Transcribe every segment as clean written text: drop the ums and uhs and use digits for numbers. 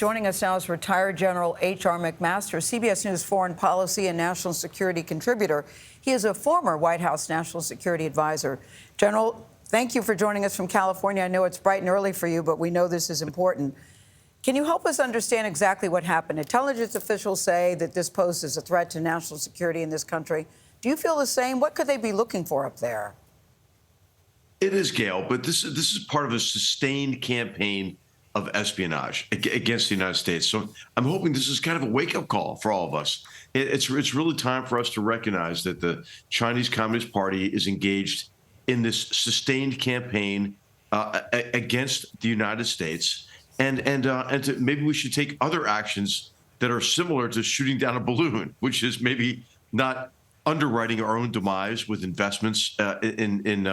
Joining us now is retired General H.R. McMaster, CBS News foreign policy and national security contributor. He is a former White House National Security Advisor. General, thank you for joining us from California. I know it's bright and early for you, but we know this is important. Can you help us understand exactly what happened? Intelligence officials say that this poses a threat to national security in this country. Do you feel the same? What could they be looking for up there? It is, Gayle, but this is part of a sustained campaign of espionage against the United States. So I'm hoping this is kind of a wake-up call for all of us. It's really time for us to recognize that the Chinese Communist Party is engaged in this sustained campaign against the United States, and maybe we should take other actions that are similar to shooting down a balloon, which is maybe not underwriting our own demise with investments in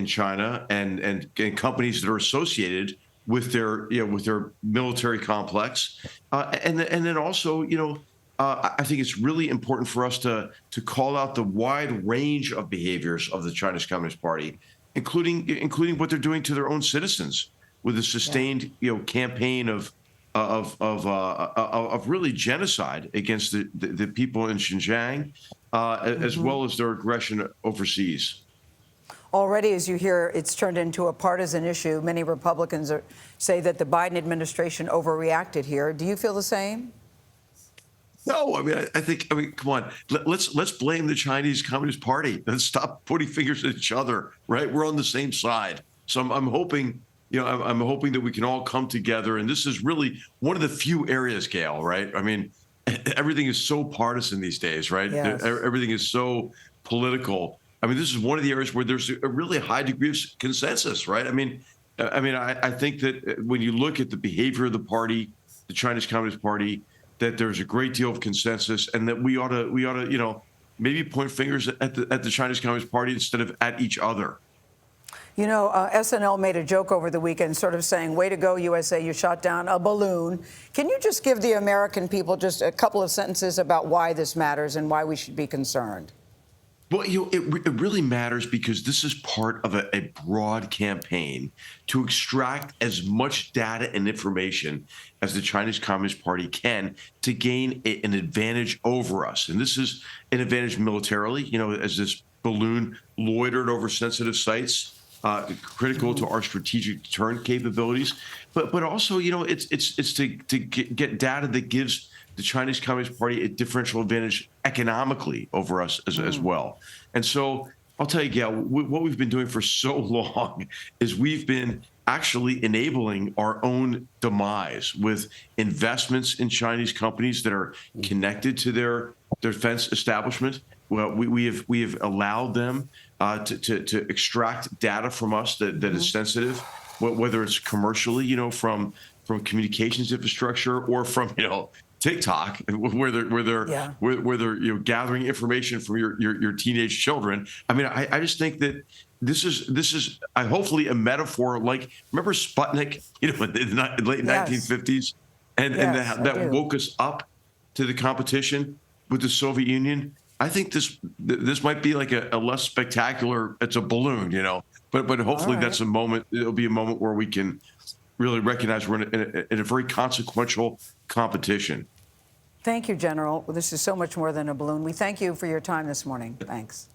China and companies that are associated with their military complex, and then also I think it's really important for us to call out the wide range of behaviors of the Chinese Communist Party, including what they're doing to their own citizens with a sustained campaign of really genocide against the people in Xinjiang, as well as their aggression overseas. Already, as you hear, it's turned into a partisan issue. Many Republicans say that the Biden administration overreacted here. Do you feel the same? No, I mean, come on, let's blame the Chinese Communist Party. Let's stop pointing fingers at each other, right? We're on the same side. So I'm hoping, I'm hoping that we can all come together. And this is really one of the few areas, Gayle, right? I mean, everything is so partisan these days, right? Yes. Everything is so political. I mean, this is one of the areas where there's a really high degree of consensus, right? I think that when you look at the behavior of the party, the Chinese Communist Party, that there's a great deal of consensus, and that we ought to, maybe point fingers at the Chinese Communist Party instead of at each other. SNL made a joke over the weekend, sort of saying, "Way to go, USA! You shot down a balloon." Can you just give the American people just a couple of sentences about why this matters and why we should be concerned? Well, it really matters because this is part of a broad campaign to extract as much data and information as the Chinese Communist Party can to gain an advantage over us. And this is an advantage militarily, as this balloon loitered over sensitive sites, critical to our strategic deterrent capabilities. But also, it's to get data that gives the Chinese Communist Party a differential advantage economically over us as well. And so I'll tell you, Gayle, what we've been doing for so long is we've been actually enabling our own demise with investments in Chinese companies that are connected to their defense establishment. Well, we have allowed them to extract data from us that is sensitive, whether it's commercially, from communications infrastructure or from TikTok, where they're gathering information from your teenage children. I mean, I just think that this is hopefully a metaphor. Like, remember Sputnik, in the late 1950s, and that woke us up to the competition with the Soviet Union. I think this might be like a less spectacular. It's a balloon, but hopefully that's a moment. It'll be a moment where we can really recognize we're in a very consequential competition. Thank you, General. This is so much more than a balloon. We thank you for your time this morning. Thanks.